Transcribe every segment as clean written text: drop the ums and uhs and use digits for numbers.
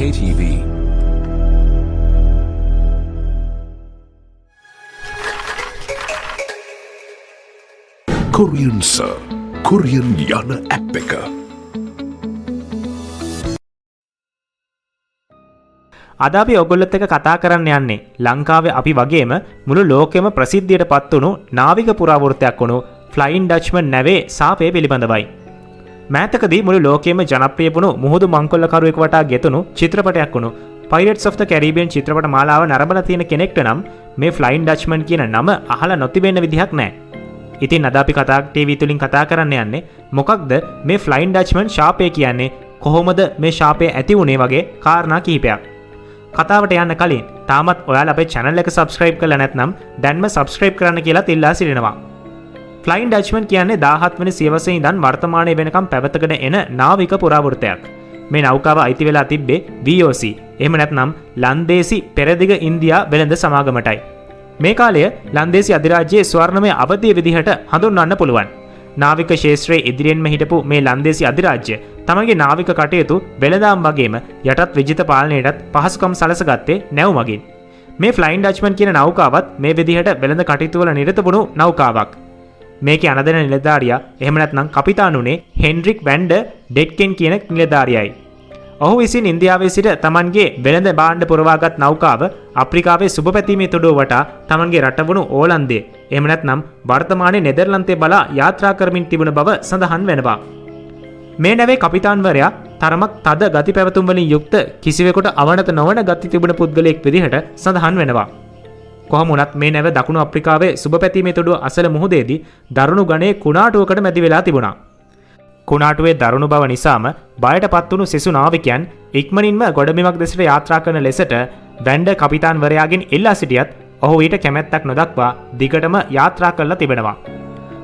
KTV. Korean Sir, Korean යන app එක. අද අපි ඔයගොල්ලොත් එක්ක කතා කරන්න යන්නේ ලංකාවේ අපි වගේම මුළු ලෝකෙම ප්‍රසිද්ධියට පත් වුණු නාවික පුරාවෘත්තයක් වුණු ෆ්ලයින් ඩච්මන් නැවේ සාපය පිළිබඳවයි. මෑතකදී මුළු ලෝකෙම ජනප්‍රිය වුණු මුහුදු මංකොල්ලකරුවෙක් වටා ගෙතුණු චිත්‍රපටයක් වුණු Pirates of the Caribbean චිත්‍රපට මාලාව නරඹලා තියෙන කෙනෙක්ට නම් මේ ෆ්ලයින් ඩච්මන් කියන නම අහලා නොතිබෙන්න විදිහක් නැහැ. ඉතින් අද අපි කතා ටීවී තුලින් කතා කරන්න යන්නේ මොකක්ද මේ ෆ්ලයින් ඩච්මන් ශාපය කියන්නේ, කොහොමද මේ ශාපය ඇති වුණේ වගේ කාරණා කිහිපයක්. කතාවට යන්න කලින් තාමත් ඔයාලා අපේ channel එක subscribe කරලා නැත්නම් දැන්ම subscribe කරන්න කියලා ඉල්ලා සිටිනවා. ෆ්ලයින් ඩච්මන් කියන්නේ 17 වෙනි සියවසේ ඉඳන් වර්තමානයේ වෙනකම් පැවතගෙන එන නාවික පුරාවෘත්තයක්. මේ නෞකාව අයිති වෙලා තිබ්බේ VOC එහෙම නැත්නම් ලන්දේසි පෙරදිග ඉන්දියා වෙළඳ සමාගමටයි. මේ කාලය ලන්දේසි අධිරාජ්‍යයේ ස්වර්ණමය අවධිය විදිහට හඳුන්වන්න පුළුවන්. නාවික ශාස්ත්‍රයේ ඉදිරියෙන්ම හිටපු මේ ලන්දේසි අධිරාජ්‍ය තමගේ නාවික කටයුතු වෙළඳාම් වගේම යටත් විජිත පාලනයටත් පහසුකම් සලසගත්තේ නැව් මගින්. මේ ෆ්ලයින් ඩච්මන් කියන නෞකාවත් මේ විදිහට වෙළඳ කටයුතු වල නිරත වුණු නෞකාවක්. මේකේ අනදෙන නිලධාරියා එහෙම නැත්නම් කපිතානුනේ හෙන්රික් වැන්ඩ ඩෙට්කෙන් කියන නිලධාරියයි. ඔහු විසින් ඉන්දියාවේ සිට තමන්ගේ වෙළඳ භාණ්ඩ පුරවාගත් නෞකාව අප්‍රිකාවේ සුබපැතීමේ තුඩුව වටා තමන්ගේ රට වුණු ඕලන්දයේ එහෙම නැත්නම් වර්තමානයේ නෙදර්ලන්තයේ බලා යාත්‍රා කරමින් තිබුණ බව සඳහන් වෙනවා. මේ නැවේ කපිතාන්වරයා තරමක් තද ගති පැවතුම් වලින් යුක්ත කිසිවෙකුට අවනත නොවන ගති තිබුණ පුද්ගලයෙක් විදිහට සඳහන් වෙනවා. කොහොම වුණත් මේ නැව දකුණු අප්‍රිකාවේ සුබපැතීමේ තුඩුව අසල මුහුදේදී දරුණු ගණයේ කුණාටුවකට මැදි වෙලා තිබුණා. කුණාටුවේ දරුණු බව නිසාම බයටපත් වුණු සෙසු නාවිකයන් ඉක්මනින්ම ගොඩබිමක් දෙසට යාත්‍රා කරන ලෙසට වැන්ඩ කපිතාන්වරයාගෙන් ඉල්ලා සිටියත් ඔහු ඊට කැමැත්තක් නොදක්වා දිගටම යාත්‍රා කරලා තිබෙනවා.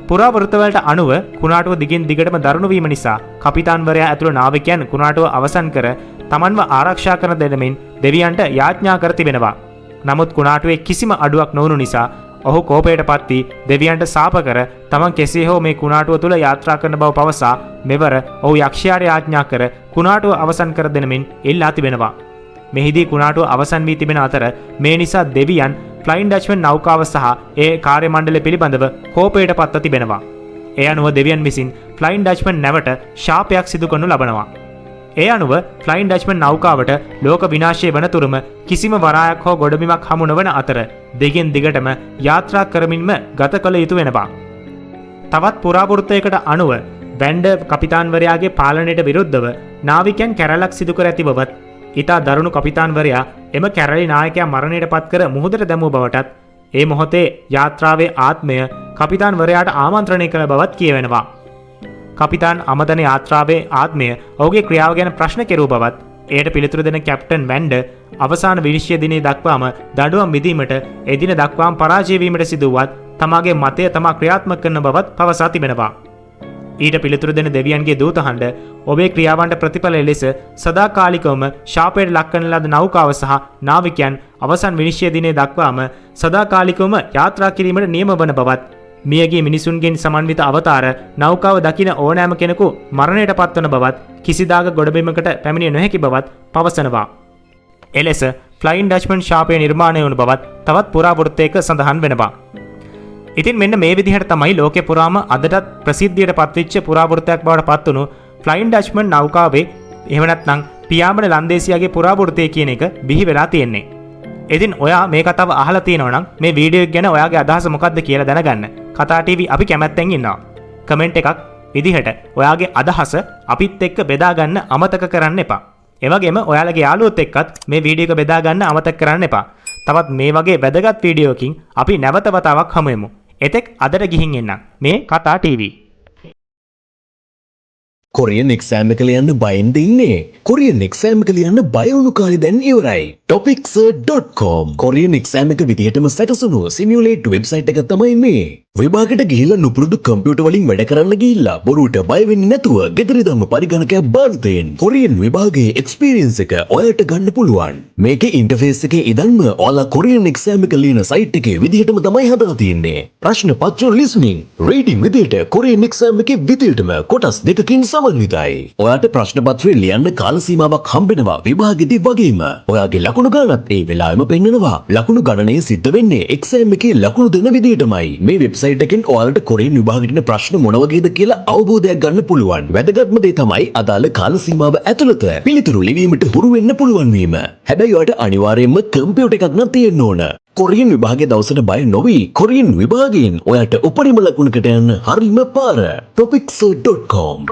පුරාවෘත්තවලට අනුව කුණාටුව දිගින් දිගටම දරුණු වීම නිසා කපිතාන්වරයා ඇතුළු නාවිකයන් කුණාටුව අවසන් කර තමන්ව ආරක්ෂා කරන දෙනමින් දෙවියන්ට යාඥා කර තිබෙනවා. නමුත් කුණාටුවේ කිසිම අඩුවක් නොවුණු නිසා ඔහු කෝපයටපත් වී දෙවියන්ට සාප කර තමන් කෙසේ හෝ මේ කුණාටුව තුල යාත්‍රා කරන බව පවසා මෙවර ඔහු යක්ෂයාට යාඥා කර කුණාටුව අවසන් කර දෙනමින් ඉල්ලා තිබෙනවා. මෙහිදී කුණාටුව අවසන් වී තිබෙන අතර මේ නිසා දෙවියන් ෆ්ලයින් ඩච්මන් නෞකාව සහ ඒ කාර්ය මණ්ඩලය පිළිබඳව කෝපයටපත්ව තිබෙනවා. ඒ අනුව දෙවියන් විසින් ෆ්ලයින් ඩච්මන් නැවට ශාපයක් සිදු කරනු ලබනවා. ඒ අනුව ෆ්ලයින් ඩච්මන් නෞකාවට ලෝක විනාශය වන තුරුම කිසිම වරායක් හෝ ගොඩබිමක් හමු නොවන අතර දෙගෙන් දිගටම යාත්‍රා කරමින්ම ගත කළ යුතු වෙනවා. තවත් පුරාවෘත්තයකට අනුව වැන්ඩ කපිතාන්වරයාගේ පාලනයට විරුද්ධව නාවිකයන් කැරැල්ලක් සිදු කර ඇති බවත්, ඉතා දරුණු කපිතාන්වරයා එම කැරළි නායකයා මරණයට පත් කර මුහුදට දැමූ බවටත්, ඒ මොහොතේ යාත්‍රාවේ ආත්මය කපිතාන්වරයාට ආමන්ත්‍රණය කළ බවත් කියවෙනවා. කපිතාන් අමතන යාත්‍රාවේ ආත්මය ඔහුගේ ක්‍රියාව ගැන ප්‍රශ්න කෙරූ බවත්, එයට පිළිතුරු දෙන කැප්ටන් වැන්ඩ අවසාන විනිශ්චය දිනේ දක්වාම දඬුවම් විදීමට එදින දක්වාම පරාජය වීමට සිදුවත් තමාගේ මතය තමා ක්‍රියාත්මක කරන බවත් පවසා තිබෙනවා. ඊට පිළිතුරු දෙන දෙවියන්ගේ දූතහඬ ඔබේ ක්‍රියාවන්ට ප්‍රතිඵල ලෙස සදාකාලිකවම ශාපයට ලක් කරන ලද නෞකාව සහ නාවිකයන් අවසන් විනිශ්චය දිනේ දක්වාම සදාකාලිකවම යාත්‍රා කිරීමට නියම වන බවත්, මියගේ මිනිසුන්ගෙන් සමන්විත අවතාර නෞකාව දකින ඕනෑම කෙනෙකු මරණයට පත්වන බවත්, කිසිදාක ගොඩබිමකට පැමිණිය නොහැකි බවත් පවසනවා. එලෙස ෆ්ලයින් ඩච්මන් ශාපය නිර්මාණය වුණු බවත් තවත් පුරාවෘත්තයක සඳහන් වෙනවා. ඉතින් මෙන්න මේ විදිහට තමයි ලෝකේ පුරාම අදටත් ප්‍රසිද්ධියට පත්වෙච්ච පුරාවෘත්තයක් බවට පත් වුණු ෆ්ලයින් ඩච්මන් නෞකාවේ එහෙම නැත්නම් පියාඹන ලන්දේසියාගේ පුරාවෘත්තය කියන එක බිහි වෙලා තියෙන්නේ. ඉතින් ඔයා මේ කතාව අහලා තියෙනවා නම් මේ වීඩියෝ එක ගැන ඔයාගේ අදහස මොකක්ද කියලා දැනගන්න කතා ටීවී අපි කැමැත්තෙන් ඉන්නවා. කමෙන්ට් එකක් විදිහට ඔයාගේ අදහස අපිත් එක්ක බෙදා ගන්න අමතක කරන්න එපා. ඒ වගේම ඔයාලගේ යාළුවොත් එක්කත් මේ වීඩියෝ එක බෙදා ගන්න අමතක කරන්න එපා. තවත් මේ වගේ වැදගත් වීඩියෝකින් අපි නැවත වතාවක් හමු වෙමු. එතෙක් අදට ගිහින් එන්න මේ කතා ටීවී. කොරියන් එක්සෑම් එක ලියන්න බයින්ද ඉන්නේ. කොරියන් එක්සෑම් එක ලියන්න බය වුණු කාලේ දැන් ඉවරයි. topicsir.com කොරියන් එක්සෑම් එක විදිහටම සැකසුණු සිමියුලේට් වෙබ්සයිට් එක තමයි මේ. විභාගයට ගිහිල්ලා නුපුරුදු කම්පියුටර් වලින් වැඩ කරන්න ගිහිල්ලා බොරුවට බය වෙන්නේ නැතුව ගෙදර ඉඳන්ම පරිගණකයක් බාරතෙන් කොරියන් විභාගයේ එක්ස්පීරියන්ස් එක ඔයාලට ගන්න පුළුවන්. මේකේ ඉන්ටර්ෆේස් එකේ ඉඳන්ම ඔයාලා කොරියන් එක්සෑම් එක ලියන සයිට් එකේ විදිහටම තමයි හදලා තියෙන්නේ. ප්‍රශ්න පත්‍ර ලිසනින්, රීඩින් විදිහට කොරියන් එක්සෑම් එකේ විදිහටම කොටස් දෙකකින් සමන්විතයි. ඔයාට ප්‍රශ්න පත්‍රය ලියන්න කාල සීමාවක් හම්බෙනවා විභාගෙදී වගේම. ඔයාගේ ලකුණු ගණනත් ඒ වෙලාවෙම පෙන්නනවා. ලකුණු ගණනය සිද්ධ වෙන්නේ එක්සෑම් එකේ ලකුණු දෙන විදිහටමයි. මේ වෙබ්සයිට් එකෙන් ඔයාලට කොරියන් විභාගෙට එන ප්‍රශ්න මොන වගේද කියලා අවබෝධයක් ගන්න පුළුවන්. වැදගත්ම දේ තමයි අදාළ කාල සීමාව ඇතුළත පිළිතුරු ලිවීමට හුරු වෙන්න පුළුවන් වීම. හැබැයි ඔයාට අනිවාර්යයෙන්ම කම්පියුටර් එකක් නම් තියෙන්න ඕන. කොරියන් විභාගයේ දවසට බය නොවි. කොරියන් විභාගයෙන් ඔයාට උපරිම ලකුණකට යන්න හරිම පාර. topicsir.com